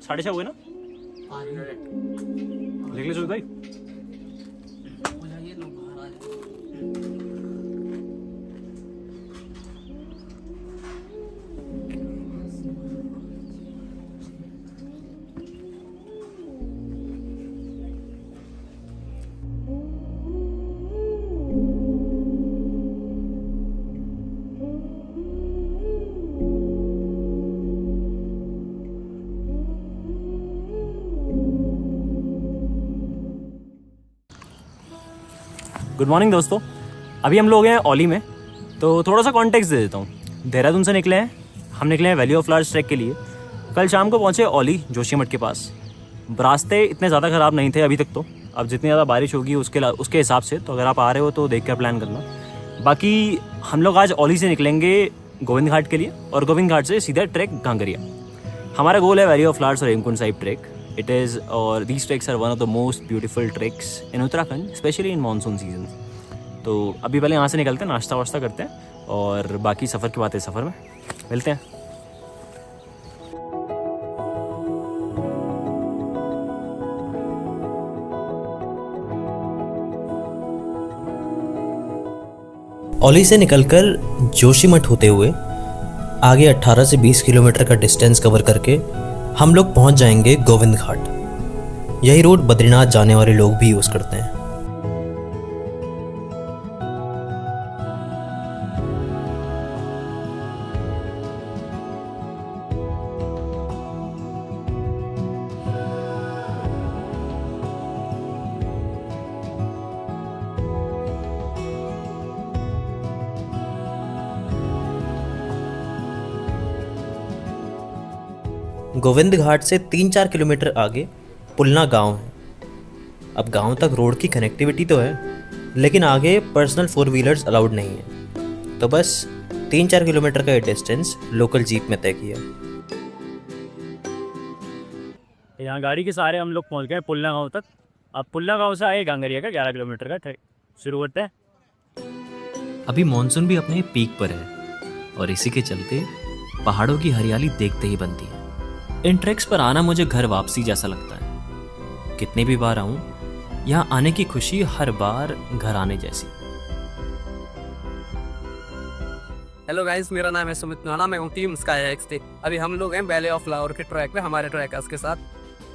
6:30 हुए ना? लिख ले सुमित भाई। गुड मॉर्निंग दोस्तों, अभी हम लोग हैं ओली में। तो थोड़ा सा कॉन्टेक्स्ट दे देता हूँ। देहरादून से निकले हैं, हम निकले हैं वैली ऑफ फ्लावर्स ट्रैक के लिए। कल शाम को पहुँचे ओली जोशीमठ के पास। रास्ते इतने ज़्यादा ख़राब नहीं थे अभी तक तो। अब जितनी ज़्यादा बारिश होगी उसके हिसाब से, तो अगर आप आ रहे हो तो देख कर प्लान करना। बाकी हम लोग आज ओली से निकलेंगे गोविंद घाट के लिए, और गोविंद घाट से सीधा ट्रैक घांगरिया। हमारा गोल है वैली ऑफ फ्लावर्स और Hemkund Sahib track. It is, or these treks are one of the most beautiful treks in Uttarakhand, especially in monsoon season. तो अभी पहले यहाँ से निकलते हैं, नाश्ता वाश्ता करते हैं और बाकी सफ़र की बातें सफ़र में मिलते हैं। ओली से निकलकर जोशीमठ होते हुए आगे 18 से 20 किलोमीटर का डिस्टेंस कवर करके हम लोग पहुंच जाएंगे गोविंद घाट। यही रोड बद्रीनाथ जाने वाले लोग भी यूज़ करते हैं। गोविंद घाट से 3-4 किलोमीटर आगे पुलना गांव है। अब गांव तक रोड की कनेक्टिविटी तो है, लेकिन आगे पर्सनल 4 व्हीलर्स अलाउड नहीं है। तो बस 3-4 किलोमीटर का ये डिस्टेंस लोकल जीप में तय किया। यहाँ गाड़ी के सहारे हम लोग पहुँच गए पुलना गाँव तक। अब पुलना गाँव से आए घांगरिया का 11 किलोमीटर का ट्रैक शुरू करते हैं। अभी मॉनसून भी अपने पीक पर है और इसी के चलते पहाड़ों की हरियाली देखते ही बनती है। इन ट्रैक्स पर आना मुझे घर वापसी जैसा लगता है। कितनी भी बार आऊं, यहाँ आने की खुशी हर बार घर आने जैसी। हेलो गाइस, मेरा नाम है सुमित नाना, मैं हूँ टीम स्काई एक्स टी। अभी हम लोग हैं वैली ऑफ फ्लावर के ट्रैक पे हमारे ट्रैकर्स के साथ।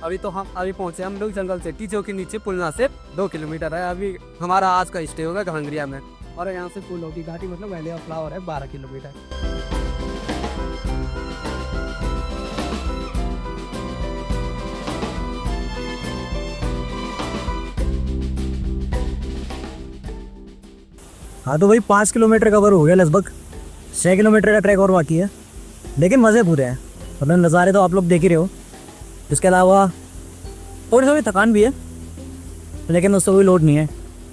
अभी पहुंचे हम लोग जंगल सिटी, जो कि नीचे पुलना से 2 किलोमीटर है। अभी हमारा आज का स्टे होगा घांगरिया में, और यहाँ से फूलों की घाटी मतलब वैली ऑफ फ्लावर है 12 किलोमीटर। हाँ तो भाई 5 किलोमीटर कवर हो गया लगभग। 6 किलोमीटर का ट्रैक और बाकी है, लेकिन मज़े पूरे हैं। मतलब नज़ारे तो आप लोग देख ही रहे हो। इसके अलावा थोड़ी थोड़ी थकान भी है, लेकिन उससे कोई लोड नहीं है।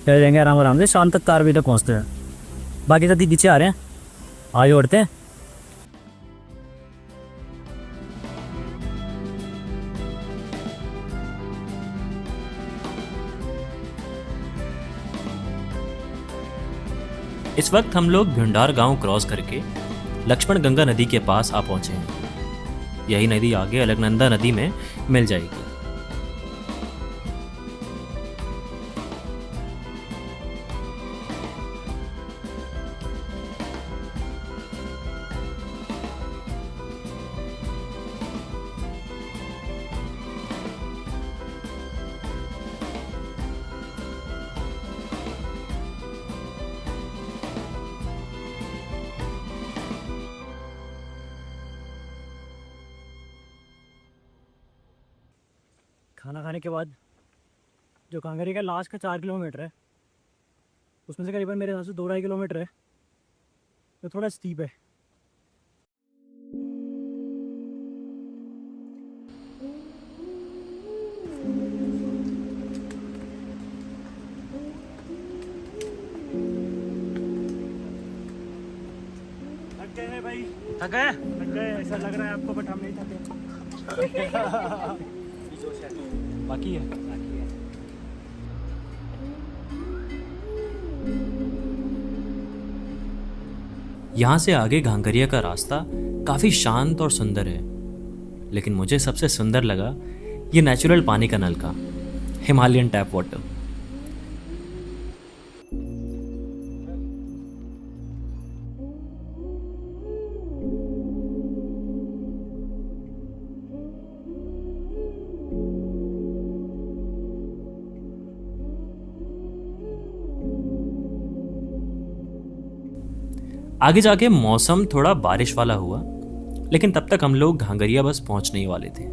चल जाएंगे आराम आराम से, शाम तक 4 बजे तक पहुँचते हैं। बाकी साथी पीछे आ रहे हैं, आगे बढ़ते हैं। इस वक्त हम लोग भिंडार गांव क्रॉस करके लक्ष्मण गंगा नदी के पास आ पहुंचे हैं। यही नदी आगे अलकनंदा नदी में मिल जाएगी। खाना खाने के बाद जो घांगरिया का लास्ट का 4 किलोमीटर है, उसमें से करीबन मेरे हिसाब से 2-2.5 किलोमीटर है, तो थोड़ा स्टीप है। थक गए हैं भाई, थक गए ऐसा लग रहा है आपको, बट हम नहीं थके। बाकी है। यहाँ से आगे घांगरिया का रास्ता काफी शांत और सुंदर है। लेकिन मुझे सबसे सुंदर लगा ये नेचुरल पानी का नलका, हिमालयन टैप वाटर। आगे जाके मौसम थोड़ा बारिश वाला हुआ, लेकिन तब तक हम लोग घांगरिया बस पहुंचने ही वाले थे।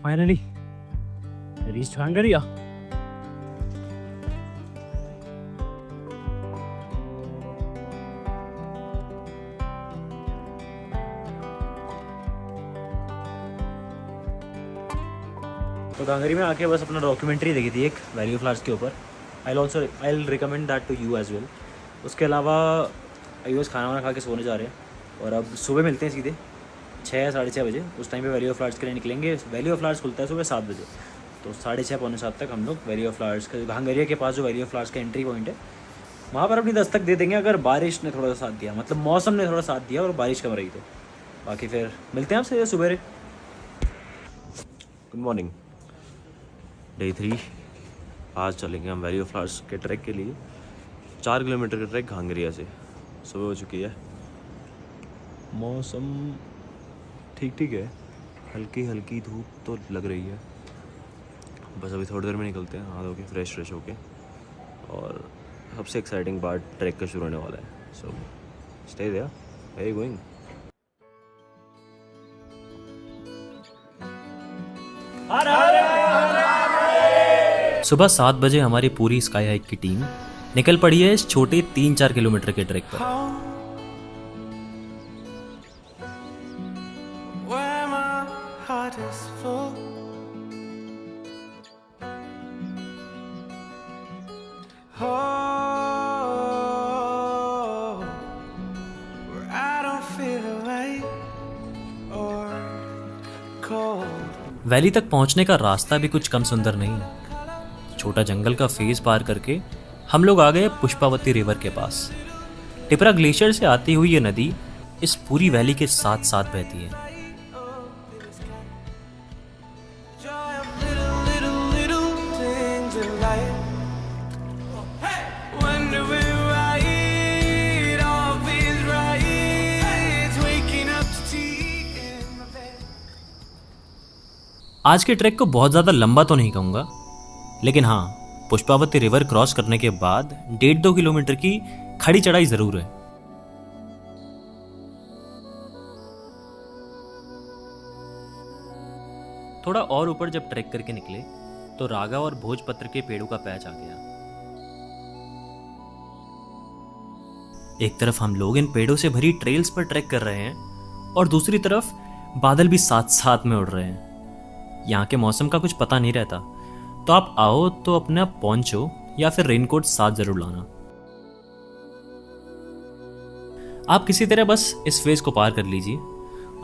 Finally reach Ghangaria. तो घांगरी में आके बस अपना डॉक्यूमेंट्री देखी थी एक वैली ऑफ फ्लावर्स के ऊपर। I recommend that to you as well. उसके अलावा आई बस खाना वाना खा के सोने जा रहे हैं और अब सुबह मिलते हैं सीधे 6 साढ़े 6 बजे। उस टाइम पे वैली ऑफ फ्लावर्स के लिए निकलेंगे। वैली ऑफ फ्लावर्स खुलता है सुबह 7 बजे, तो 6:30 पौने 7 तक हम लोग वैली ऑफ फ्लावर्स के घांगरिया के पास जो वैली ऑफ फ्लावर्स का एंट्री पॉइंट है वहाँ पर अपनी दस्तक दे देंगे, अगर बारिश ने थोड़ा सा साथ दिया, मतलब मौसम ने थोड़ा साथ दिया और बारिश कम रही तो। बाकी फिर मिलते हैं आपसे सुबह। Good morning, day 3। आज चलेंगे हम वैली ऑफ फ्लावर्स के ट्रैक के लिए। 4 किलोमीटर का ट्रैक घांगरिया से। सुबह हो चुकी है, मौसम ठीक ठीक है, हल्की हल्की धूप तो लग रही है। बस अभी थोड़ी देर में निकलते हैं, हाथ होके फ्रेश होके। और सबसे एक्साइटिंग पार्ट ट्रैक का शुरू होने वाला है। So stay there, where you going? सुबह 7 बजे हमारी पूरी स्काई हाइक की टीम निकल पड़ी है इस छोटे 3-4 किलोमीटर के ट्रैक पर। वैली तक पहुंचने का रास्ता भी कुछ कम सुंदर नहीं है। छोटा जंगल का फेज पार करके हम लोग आ गए पुष्पावती रिवर के पास। टिपरा ग्लेशियर से आती हुई ये नदी इस पूरी वैली के साथ साथ बहती है। आज के ट्रैक को बहुत ज़्यादा लंबा तो नहीं कहूँगा, लेकिन हाँ, पुष्पावती रिवर क्रॉस करने के बाद 1.5-2 किलोमीटर की खड़ी चढ़ाई ज़रूर है। थोड़ा और ऊपर जब ट्रैक करके निकले तो रागा और भोजपत्र के पेड़ों का पैच आ गया। एक तरफ हम लोग इन पेड़ों से भरी ट्रेल्स पर ट्रैक कर रहे हैं और दूसरी तरफ बादल भी साथ साथ में उड़ रहे हैं। यहाँ के मौसम का कुछ पता नहीं रहता, तो आप आओ तो अपना पोंचो या फिर रेनकोट साथ जरूर लाना। आप किसी तरह बस इस फेज को पार कर लीजिए,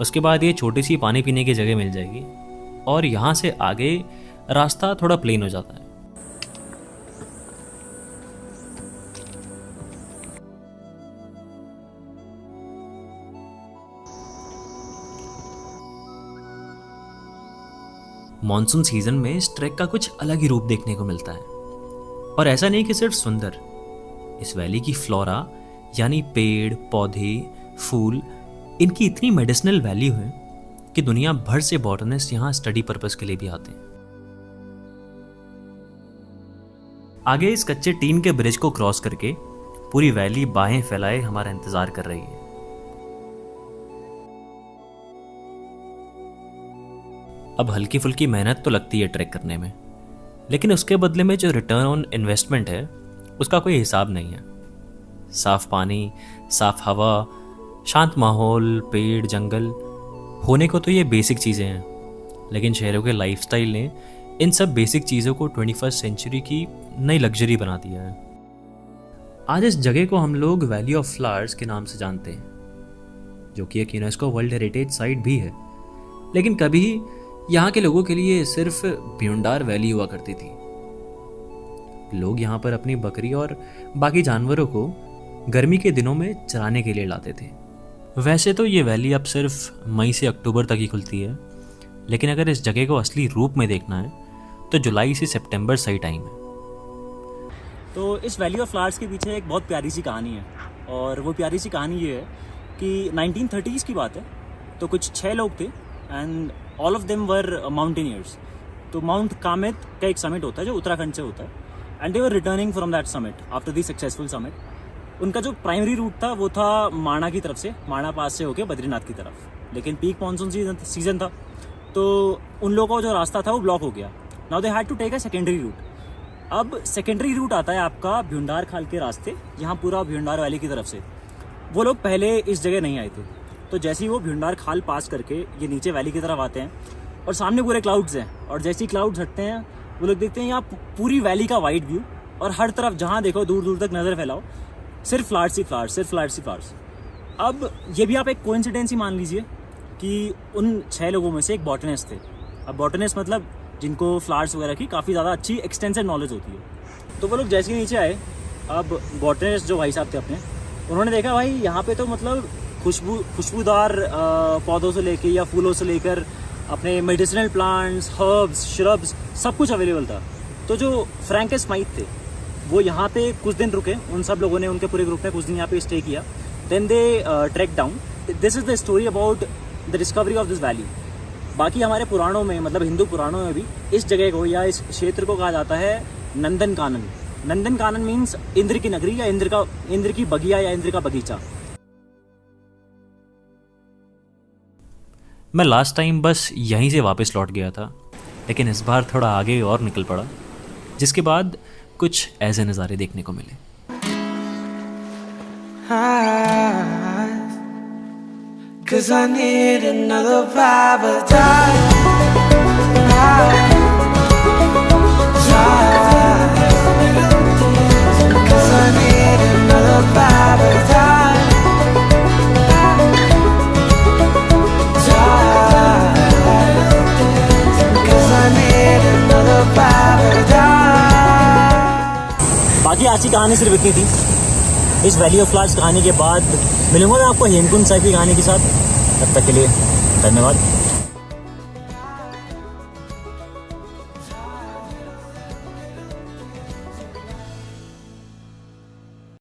उसके बाद ये छोटी सी पानी पीने की जगह मिल जाएगी और यहाँ से आगे रास्ता थोड़ा प्लेन हो जाता है। मॉनसून सीजन में इस ट्रैक का कुछ अलग ही रूप देखने को मिलता है। और ऐसा नहीं कि सिर्फ सुंदर, इस वैली की फ्लोरा यानी पेड़ पौधे फूल, इनकी इतनी मेडिसिनल वैल्यू है कि दुनिया भर से बॉटनिस्ट यहाँ स्टडी पर्पस के लिए भी आते हैं। आगे इस कच्चे टीन के ब्रिज को क्रॉस करके पूरी वैली बाहें फैलाए हमारा इंतजार कर रही है। अब हल्की फुल्की मेहनत तो लगती है ट्रैक करने में, लेकिन उसके बदले में जो रिटर्न ऑन इन्वेस्टमेंट है उसका कोई हिसाब नहीं है। साफ पानी, साफ हवा, शांत माहौल, पेड़, जंगल होने को तो ये बेसिक चीज़ें हैं, लेकिन शहरों के लाइफस्टाइल ने इन सब बेसिक चीज़ों को 21st सेंचुरी की नई लग्जरी बना दिया है। आज इस जगह को हम लोग वैली ऑफ फ्लावर्स के नाम से जानते हैं, जो कि एक यूनेस्को वर्ल्ड हेरिटेज साइट भी है। लेकिन कभी यहाँ के लोगों के लिए सिर्फ भ्यूंडार वैली हुआ करती थी। लोग यहाँ पर अपनी बकरी और बाकी जानवरों को गर्मी के दिनों में चराने के लिए लाते थे। वैसे तो ये वैली अब सिर्फ मई से अक्टूबर तक ही खुलती है, लेकिन अगर इस जगह को असली रूप में देखना है तो जुलाई से सितंबर सही टाइम है। तो इस वैली ऑफ फ्लावर्स के पीछे एक बहुत प्यारी सी कहानी है, और वो प्यारी सी कहानी ये है कि 1930s की बात है। तो कुछ 6 लोग थे and all of them were mountaineers. तो माउंट कामेत का एक समिट होता है जो उत्तराखंड से होता है, and they were returning from that summit after the successful summit. उनका जो प्राइमरी रूट था वो था माणा की तरफ से, माणा पास से होके बद्रीनाथ की तरफ। लेकिन पीक मानसून सीजन था, तो उन लोगों का जो रास्ता था वो ब्लॉक हो गया। Now they had to take a secondary route. अब सेकेंडरी रूट आता है आपका भ्यूंडार खाल के रास्ते, यहाँ पूरा भ्यूंडार वैली की तरफ से। वो लोग पहले इस जगह नहीं आए थे, तो जैसे ही वो भ्यूंडार खाल पास करके ये नीचे वैली की तरफ आते हैं और सामने पूरे क्लाउड्स हैं, और जैसे ही क्लाउड्स हटते हैं वो लोग देखते हैं यहाँ पूरी वैली का वाइड व्यू, और हर तरफ जहाँ देखो दूर दूर तक नज़र फैलाओ सिर्फ फ्लावर्स ही फ्लावर्स, सिर्फ फ्लावर्स ही फ्लावर्स। अब ये भी आप एक कोइंसिडेंस ही मान लीजिए कि उन 6 लोगों में से एक बॉटनिस्ट थे। अब बॉटनिस्ट मतलब जिनको फ्लावर्स वगैरह की काफ़ी ज़्यादा अच्छी एक्सटेंसिव नॉलेज होती है। तो वो लोग जैसे ही नीचे आए, अब बॉटनिस्ट जो भाई साहब थे अपने, उन्होंने देखा भाई यहाँ पे तो मतलब खुशबूदार पौधों से लेके या फूलों से लेकर अपने मेडिसिनल प्लांट्स, हर्ब्स, श्रब्स सब कुछ अवेलेबल था। तो जो फ्रैंकिस स्माइथ थे वो यहाँ पे कुछ दिन रुके, उन सब लोगों ने, उनके पूरे ग्रुप ने कुछ दिन यहाँ पे स्टे किया। Then they track down. This is the story about the discovery of this valley. बाकी हमारे पुराणों में, मतलब हिंदू पुराणों में भी इस जगह को या इस क्षेत्र को कहा जाता है नंदन कानन। नंदन कानन मीन्स इंद्र की नगरी या इंद्र की बगिया या इंद्र का बगीचा। मैं लास्ट टाइम बस यहीं से वापस लौट गया था, लेकिन इस बार थोड़ा आगे और निकल पड़ा, जिसके बाद कुछ ऐसे नज़ारे देखने को मिले। Cause I need another paradise. Cause I need another paradise. Cause I need another paradise. बाकी आज की कहानी सिर्फ इतनी थी। इस वैली ऑफ फ्लावर्स कहानी के बाद मिलूंगा मैं आपको हेमकुंड साहिब की कहानी के साथ। तब तक के लिए धन्यवाद।